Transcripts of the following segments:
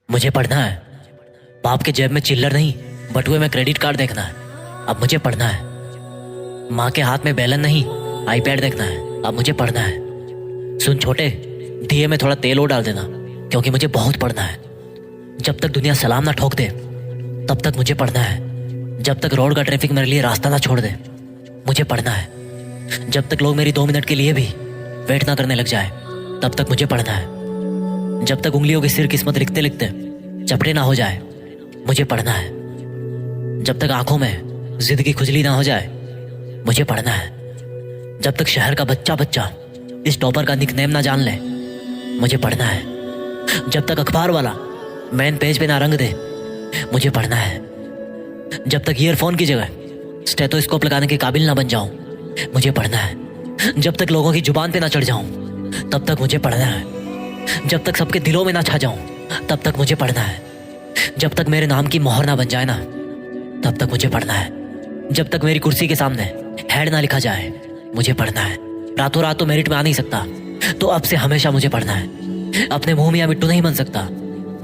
मुझे पढ़ना है। बाप के जेब में चिल्लर नहीं, बटुए में क्रेडिट कार्ड देखना है। अब मुझे पढ़ना है। माँ के हाथ में बैलन नहीं, आईपैड देखना है। अब मुझे पढ़ना है। सुन छोटे, दिए में थोड़ा तेल और डाल देना, क्योंकि मुझे बहुत पढ़ना है। जब तक दुनिया सलाम ना ठोक दे तब तक मुझे पढ़ना है। जब तक रोड का ट्रैफिक मेरे लिए रास्ता ना छोड़ दे मुझे पढ़ना है। जब तक लोग मेरी 2 मिनट के लिए भी वेट ना करने लग जाए तब तक मुझे पढ़ना है। जब तक उंगलियों की सिर किस्मत लिखते लिखते चपटे ना हो जाए मुझे पढ़ना है। जब तक आंखों में जिद की खुजली ना हो जाए मुझे पढ़ना है। जब तक शहर का बच्चा बच्चा इस टॉपर का निकनेम ना जान ले मुझे पढ़ना है। जब तक अखबार वाला मेन पेज पे ना रंग दे मुझे पढ़ना है। जब तक ईयरफोन की जगह स्टेथोस्कोप लगाने के काबिल ना बन जाऊं मुझे पढ़ना है। जब तक लोगों की जुबान पे ना चढ़ जाऊं तब तक मुझे पढ़ना है। जब तक सबके दिलों में ना छा जाऊं तब तक मुझे पढ़ना है। जब तक मेरे नाम की मोहर ना बन जाए ना तब तक मुझे पढ़ना है। जब तक मेरी कुर्सी के सामने हेड ना लिखा जाए मुझे पढ़ना है। रातों रात तो मेरिट में आ नहीं सकता, तो अब से हमेशा मुझे पढ़ना है। अपने मुंह में या मिट्टू नहीं बन सकता,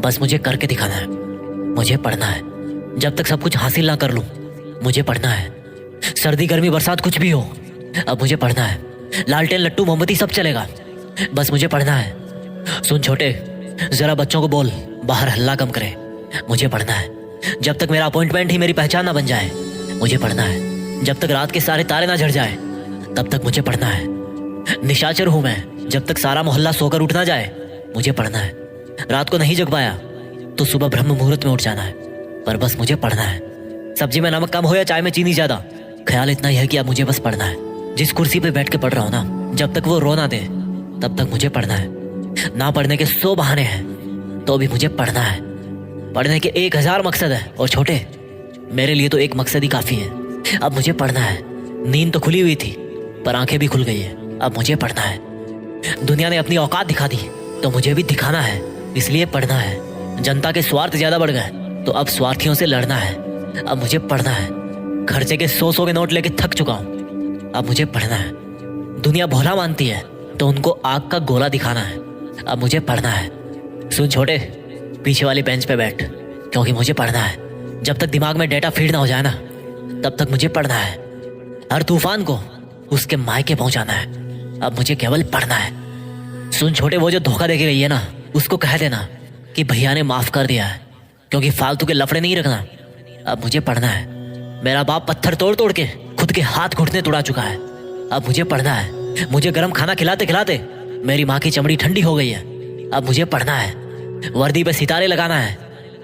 बस मुझे करके दिखाना है। मुझे पढ़ना है। जब तक सब कुछ हासिल ना कर लूं मुझे पढ़ना है। सर्दी गर्मी बरसात कुछ भी हो अब मुझे पढ़ना है। लालटेन लट्टू मोमबत्ती सब चलेगा, बस मुझे पढ़ना है। सुन छोटे, जरा बच्चों को बोल बाहर हल्ला कम करे, मुझे पढ़ना है। जब तक मेरा अपॉइंटमेंट ही मेरी पहचान ना बन जाए मुझे पढ़ना है। जब तक रात के सारे तारे ना झड़ जाए तब तक मुझे पढ़ना है। निशाचर हूं मैं, जब तक सारा मोहल्ला सोकर उठ ना जाए मुझे पढ़ना है। रात को नहीं जग पाया तो सुबह ब्रह्म मुहूर्त में उठ जाना है, पर बस मुझे पढ़ना है। सब्जी में नमक कम हो या चाय में चीनी ज्यादा, ख्याल इतना ही है कि अब मुझे बस पढ़ना है। जिस कुर्सी पे बैठ के पढ़ रहा हूं ना, जब तक वो रो ना दे तब तक मुझे पढ़ना है। ना पढ़ने के 100 बहाने हैं तो भी मुझे पढ़ना है। पढ़ने के 1000 मकसद है, और छोटे मेरे लिए तो एक मकसद ही काफी है। अब मुझे पढ़ना है। नींद तो खुली हुई थी पर आंखें भी खुल गई है। अब मुझे पढ़ना है। दुनिया ने अपनी औकात दिखा दी तो मुझे भी दिखाना है, इसलिए पढ़ना है। जनता के स्वार्थ ज्यादा बढ़ गए तो अब स्वार्थियों से लड़ना है। अब मुझे पढ़ना है। खर्चे के 100 के नोट लेके थक चुका हूं, अब मुझे पढ़ना है। दुनिया भोला मानती है तो उनको आग का गोला दिखाना है। अब मुझे पढ़ना है। सुन छोटे, पीछे वाली बेंच पे बैठ, क्योंकि मुझे पढ़ना है। जब तक दिमाग में डेटा फीड ना हो जाए ना तब तक मुझे पढ़ना है। हर तूफान को उसके मायके पहुंचाना है। अब मुझे केवल पढ़ना है। सुन छोटे, वो जो धोखा देके गई है ना, उसको कह देना कि भैया ने माफ कर दिया है, क्योंकि फालतू के लफड़े नहीं रखना। अब मुझे पढ़ना है। मेरा बाप पत्थर तोड़ तोड़ के खुद के हाथ घुटने तोड़ा चुका है। अब मुझे पढ़ना है। मुझे गर्म खाना खिलाते खिलाते मेरी माँ की चमड़ी ठंडी हो गई है। अब मुझे पढ़ना है। वर्दी पे सितारे लगाना है।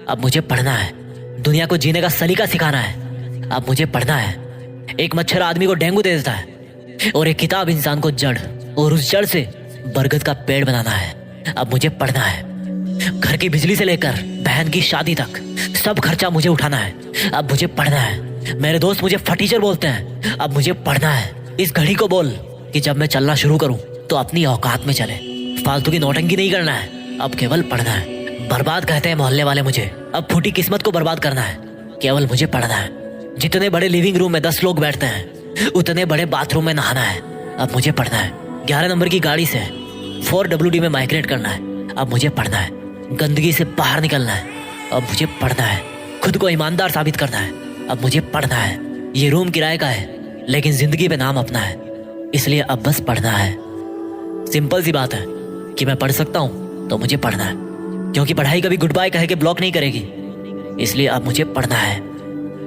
अब मुझे पढ़ना है। दुनिया को जीने का सलीका सिखाना है। अब मुझे पढ़ना है। एक मच्छर आदमी को डेंगू दे देता है और एक किताब इंसान को जड़, और उस जड़ से बरगद का पेड़ बनाना है। अब मुझे पढ़ना है। घर की बिजली से लेकर बहन की शादी तक सब खर्चा मुझे उठाना है। अब मुझे पढ़ना है। मेरे दोस्त मुझे फटीचर बोलते हैं, अब मुझे पढ़ना है। इस घड़ी को बोल कि जब मैं चलना शुरू करूं तो अपनी औकात में चले। फालतू की नौटंकी नहीं करना है, अब केवल पढ़ना है। बर्बाद कहते हैं मोहल्ले वाले मुझे, अब फूटी किस्मत को बर्बाद करना है। केवल मुझे पढ़ना है। जितने बड़े लिविंग रूम में 10 लोग बैठते हैं उतने बड़े बाथरूम में नहाना है। अब मुझे पढ़ना है। 11 नंबर की गाड़ी से 4WD में माइग्रेट करना है। अब मुझे पढ़ना है। गंदगी से बाहर निकलना है। अब मुझे पढ़ना है। खुद को ईमानदार साबित करना है। अब मुझे पढ़ना है। ये रूम किराए का है लेकिन जिंदगी पे नाम अपना है, इसलिए अब बस पढ़ना है। सिंपल सी बात है कि मैं पढ़ सकता हूं तो मुझे पढ़ना है, क्योंकि पढ़ाई कभी गुड बाय कह के ब्लॉक नहीं करेगी, इसलिए अब मुझे पढ़ना है।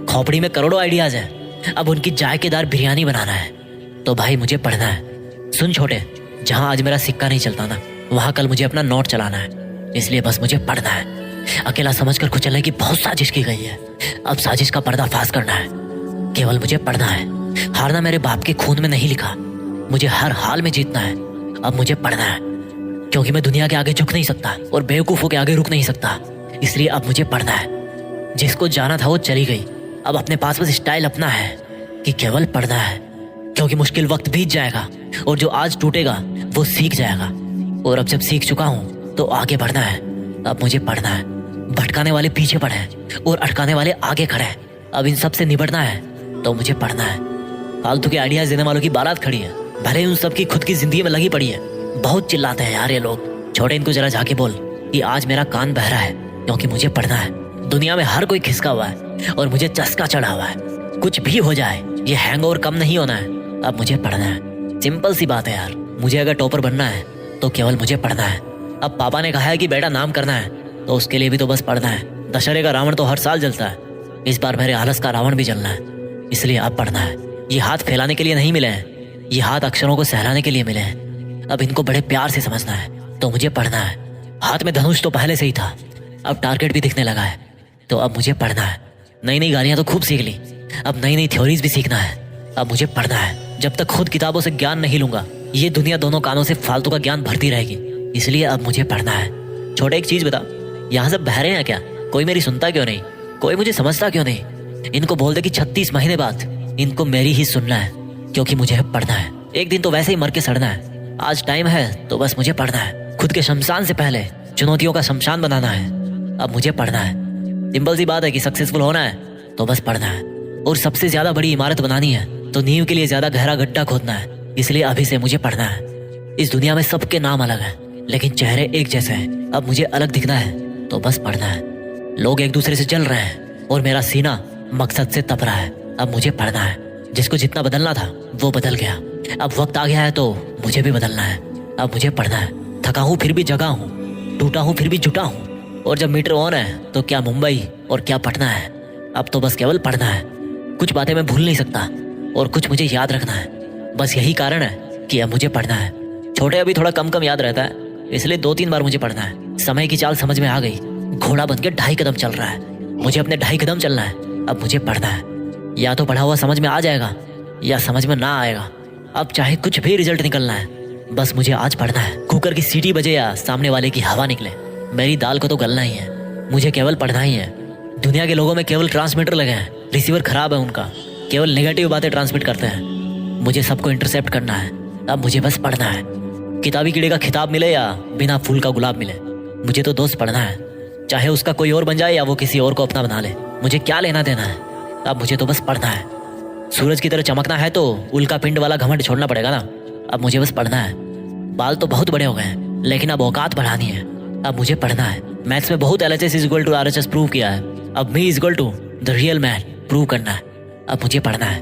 खोपड़ी में करोड़ों आइडियाज हैं, अब उनकी जायकेदार बिरयानी बनाना है, तो भाई मुझे पढ़ना है। सुन छोटे, जहां आज मेरा सिक्का नहीं चलता ना, वहां कल मुझे अपना नोट चलाना है, इसलिए बस मुझे पढ़ना है। अकेला समझकर कुचलने की बहुत साजिश की गई है, अब साजिश का पर्दाफाश करना है। केवल मुझे पढ़ना है। हारना मेरे बाप के खून में नहीं लिखा, मुझे हर हाल में जीतना है। अब मुझे पढ़ना है, क्योंकि मैं दुनिया के आगे झुक नहीं सकता और बेवकूफों के आगे रुक नहीं सकता, इसलिए अब मुझे पढ़ना है। जिसको जाना था वो चली गई, अब अपने पास बस स्टाइल अपना है कि केवल पढ़ना है, क्योंकि मुश्किल वक्त बीत जाएगा और जो आज टूटेगा वो सीख जाएगा, और अब जब सीख चुका हूं तो आगे बढ़ना है। अब मुझे पढ़ना है। भटकाने वाले पीछे पड़े और अटकाने वाले आगे खड़े हैं, अब इन सब से निपटना है तो मुझे पढ़ना है। फालतू के आइडियाज देने वालों की बारात खड़ी है, भले ही उन सबकी खुद की जिंदगी में लगी पड़ी है। बहुत चिल्लाते हैं यार ये लोग। छोटे, इनको जरा जाके बोल कि आज मेरा कान बहरा है, क्योंकि मुझे पढ़ना है। दुनिया में हर कोई खिसका हुआ है और मुझे चस्का चढ़ा हुआ है। कुछ भी हो जाए, ये हैंगओवर कम नहीं होना है। अब मुझे पढ़ना है। सिंपल सी बात है यार। मुझे अगर टॉपर बनना है तो केवल मुझे पढ़ना है। अब पापा ने कहा है कि बेटा नाम करना है, तो उसके लिए भी तो बस पढ़ना है। दशहरे का रावण तो हर साल जलता है, इस बार मेरे आलस का रावण भी जलना है, इसलिए अब पढ़ना है। ये हाथ फैलाने के लिए नहीं मिले हैं, ये हाथ अक्षरों को सहलाने के लिए मिले हैं। अब इनको बड़े प्यार से समझना है, तो मुझे पढ़ना है। हाथ में धनुष तो पहले से ही था, अब टारगेट भी दिखने लगा है, तो अब मुझे पढ़ना है। नई नई गालियां तो खूब सीख ली, अब नई नई थ्योरीज भी सीखना है। अब मुझे पढ़ना है। जब तक खुद किताबों से ज्ञान नहीं लूंगा, ये दुनिया दोनों कानों से फालतू का ज्ञान भरती रहेगी, इसलिए अब मुझे पढ़ना है। छोटे एक चीज बता, यहाँ सब बहरे हैं क्या? कोई मेरी सुनता क्यों नहीं? कोई मुझे समझता क्यों नहीं? इनको बोल दे कि 36 महीने बाद इनको मेरी ही सुनना है, क्योंकि मुझे पढ़ना है। एक दिन तो वैसे ही मर के सड़ना है। आज टाइम है तो बस मुझे पढ़ना है। खुद के शमशान से पहले चुनौतियों का शमशान बनाना है। अब मुझे पढ़ना है। सिंपल सी बात है कि सक्सेसफुल होना है तो बस पढ़ना है। और सबसे ज्यादा बड़ी इमारत बनानी है तो नींव के लिए ज्यादा गहरा गड्ढा खोदना है, इसलिए अभी से मुझे पढ़ना है। इस दुनिया में सबके नाम अलग हैं, लेकिन चेहरे एक जैसे हैं। अब मुझे अलग दिखना है तो बस पढ़ना है। लोग एक दूसरे से जल रहे हैं और मेरा सीना मकसद से तप रहा है। अब मुझे पढ़ना है। जिसको जितना बदलना था वो बदल गया, अब वक्त आ गया है तो मुझे भी बदलना है। अब मुझे पढ़ना है। थका हूँ फिर भी जगा हूँ, टूटा हूँ फिर भी जुटा हूँ। और जब मीटर ऑन है तो क्या मुंबई और क्या पटना है। अब तो बस केवल पढ़ना है। कुछ बातें मैं भूल नहीं सकता और कुछ मुझे याद रखना है। बस यही कारण है कि अब मुझे पढ़ना है। छोटे अभी थोड़ा कम कम याद रहता है, इसलिए 2-3 बार मुझे पढ़ना है। समय की चाल समझ में आ गई। घोड़ा बन के 2.5 कदम चल रहा है, मुझे अपने 2.5 कदम चलना है। अब मुझे पढ़ना है। या तो पढ़ा हुआ समझ में आ जाएगा या समझ में ना आएगा। अब चाहे कुछ भी रिजल्ट निकलना है, बस मुझे आज पढ़ना है। कुकर की सीटी बजे या सामने वाले की हवा निकले, मेरी दाल को तो गलना ही है। मुझे केवल पढ़ना ही है। दुनिया के लोगों में केवल ट्रांसमीटर लगे हैं, रिसीवर खराब है उनका, केवल नेगेटिव बातें ट्रांसमिट करते हैं। मुझे सबको इंटरसेप्ट करना है। अब मुझे बस पढ़ना है। किताबी कीड़े का खिताब मिले या बिना फूल का गुलाब मिले, मुझे तो दोस्त पढ़ना है। चाहे उसका कोई और बन जाए या वो किसी और को अपना बना ले, मुझे क्या लेना देना है। अब मुझे तो बस पढ़ना है। सूरज की तरह चमकना है तो उल्का पिंड वाला घमंड छोड़ना पड़ेगा ना। अब मुझे बस पढ़ना है। बाल तो बहुत बड़े हो गए हैं, लेकिन अब औकात बढ़ानी है। अब मुझे पढ़ना है। मैथ्स में बहुत LHS = RHS प्रूव किया है, अब मी = द रियल मैन प्रूव करना है। अब मुझे पढ़ना है।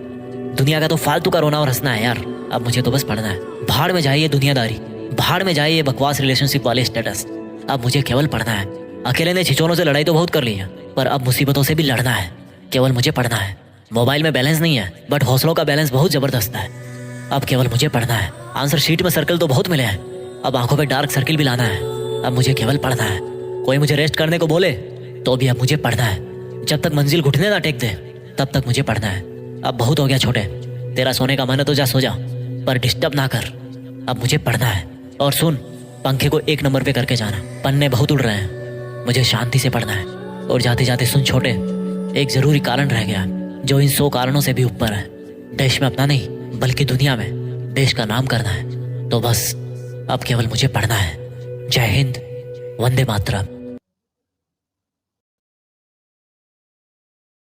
दुनिया का तो फालतू का रोना और हंसना है यार। अब मुझे तो बस पढ़ना है। भाड़ में जाइए दुनियादारी, भाड़ में जाइए बकवास रिलेशनशिप वाले स्टेटस। अब मुझे केवल पढ़ना है। अकेले ने छिछोरों से लड़ाई तो बहुत कर ली है, पर अब मुसीबतों से भी लड़ना है। केवल मुझे पढ़ना है। मोबाइल में बैलेंस नहीं है, बट हौसलों का बैलेंस बहुत जबरदस्त है। अब केवल मुझे पढ़ना है। आंसर शीट में सर्कल तो बहुत मिले हैं, अब आंखों पे डार्क सर्किल भी लाना है। अब मुझे केवल पढ़ना है। कोई मुझे रेस्ट करने को बोले तो भी अब मुझे पढ़ना है। जब तक मंजिल घुटने ना टेक दे तब तक मुझे पढ़ना है। अब बहुत हो गया छोटे, तेरा सोने का मन है तो जा सो जा, पर डिस्टर्ब ना कर। अब मुझे पढ़ना है। और सुन, पंखे को 1 नंबर पे करके जाना, पन्ने बहुत उड़ रहे हैं। मुझे शांति से पढ़ना है। और जाते जाते सुन छोटे, एक जरूरी कारण रह गया जो इन 100 कारणों से भी ऊपर है। देश में अपना नहीं बल्कि दुनिया में देश का नाम करना है। तो बस अब केवल मुझे पढ़ना है। जय हिंद, वंदे मातरम।